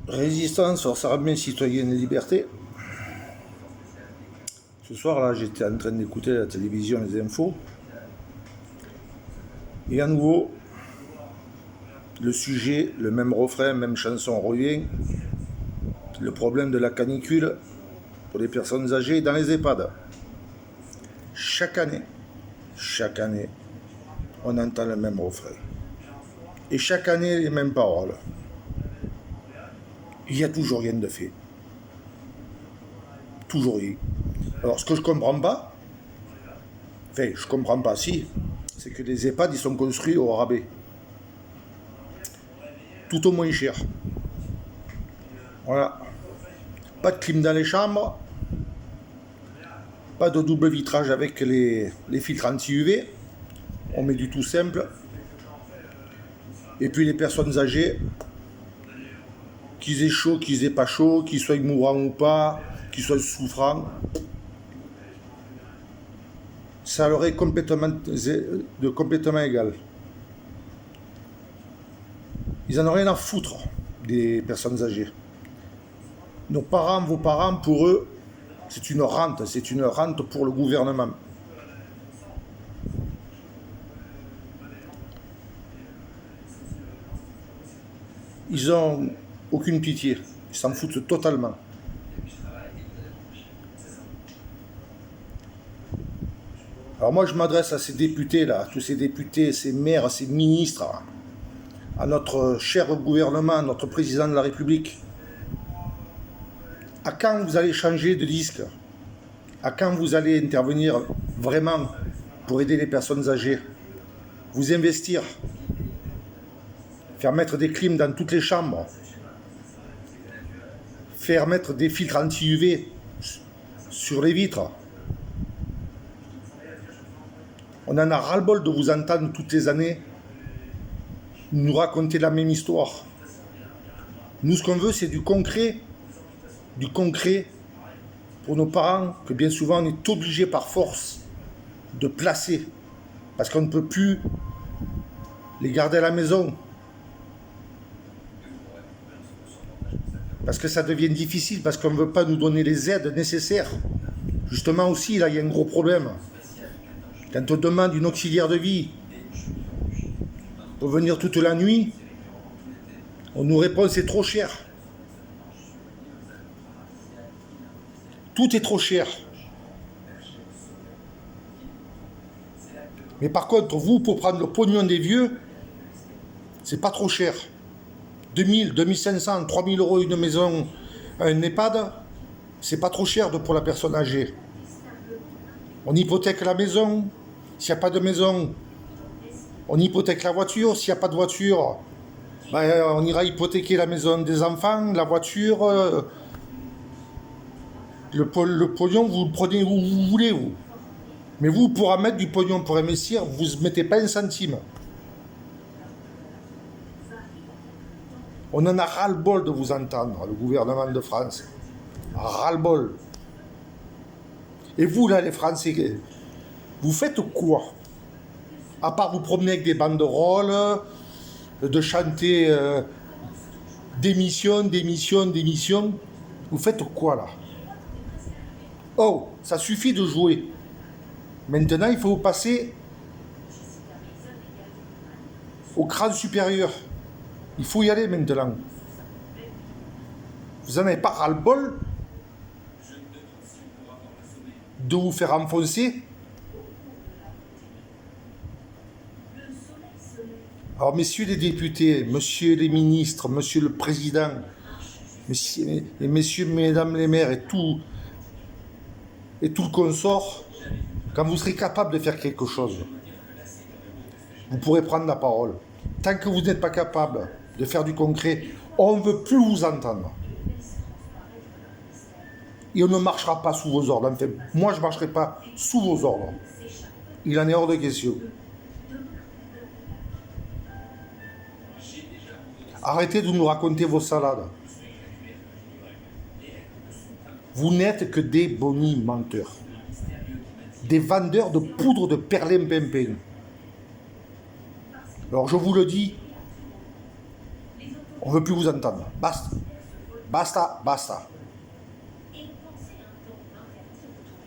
Résistance force armée citoyenne et liberté. Ce soir là j'étais en train d'écouter la télévision, les infos. Et à nouveau, le sujet, le même refrain, même chanson revient. Le problème de la canicule pour les personnes âgées dans les EHPAD. Chaque année, on entend le même refrain. Et chaque année, les mêmes paroles. Il n'y a toujours rien de fait. Toujours rien. Alors, ce que je comprends pas, c'est que les EHPAD, ils sont construits au rabais. Tout au moins cher. Voilà. Pas de clim dans les chambres, pas de double vitrage avec les filtres anti-UV. On met du tout simple. Et puis les personnes âgées, qu'ils aient chaud, qu'ils aient pas chaud, qu'ils soient mourants ou pas, qu'ils soient souffrants, ça leur est complètement égal. Ils en ont rien à foutre des personnes âgées. Nos parents, vos parents, pour eux, c'est une rente pour le gouvernement. Ils ont aucune pitié, ils s'en foutent totalement. Alors moi je m'adresse à ces députés là, à tous ces députés, ces maires, ces ministres, à notre cher gouvernement, à notre président de la République. À quand vous allez changer de disque? À quand vous allez intervenir vraiment pour aider les personnes âgées? Vous investir, faire mettre des clims dans toutes les chambres, faire mettre des filtres anti-UV sur les vitres. On en a ras-le-bol de vous entendre toutes les années nous raconter la même histoire. Nous, ce qu'on veut, c'est du concret pour nos parents, que bien souvent on est obligé par force de placer, parce qu'on ne peut plus les garder à la maison. Parce que ça devient difficile, parce qu'on ne veut pas nous donner les aides nécessaires. Justement aussi, là, il y a un gros problème. Quand on demande une auxiliaire de vie pour venir toute la nuit, on nous répond c'est trop cher. Tout est trop cher. Mais par contre, vous, pour prendre le pognon des vieux, c'est pas trop cher. 2000, 2500, 3000 euros une maison, un EHPAD, c'est pas trop cher pour la personne âgée. On hypothèque la maison. S'il n'y a pas de maison, on hypothèque la voiture. S'il n'y a pas de voiture, on ira hypothéquer la maison des enfants, la voiture. Le pognon, vous le prenez où vous voulez, vous. Mais vous, pour en mettre du pognon pour investir, vous ne mettez pas un centime. On en a ras-le-bol de vous entendre, le gouvernement de France. Ras-le-bol. Et vous, là, les Français, vous faites quoi? À part vous promener avec des banderoles, de chanter démission, vous faites quoi, là? Oh, ça suffit de jouer. Maintenant, il faut vous passer au crâne supérieur. Il faut y aller maintenant. Vous n'en avez pas ras-le-bol de vous faire enfoncer? Alors, messieurs les députés, messieurs les ministres, monsieur le président, messieurs, mesdames les maires et tout le consort, quand vous serez capable de faire quelque chose, vous pourrez prendre la parole. Tant que vous n'êtes pas capable de faire du concret, on ne veut plus vous entendre. Et on ne marchera pas sous vos ordres. Enfin, moi, je ne marcherai pas sous vos ordres. Il en est hors de question. Arrêtez de nous raconter vos salades. Vous n'êtes que des bonimenteurs. Des vendeurs de poudre de perlimpinpin. Alors je vous le dis, on ne veut plus vous entendre. Basta. Basta, basta.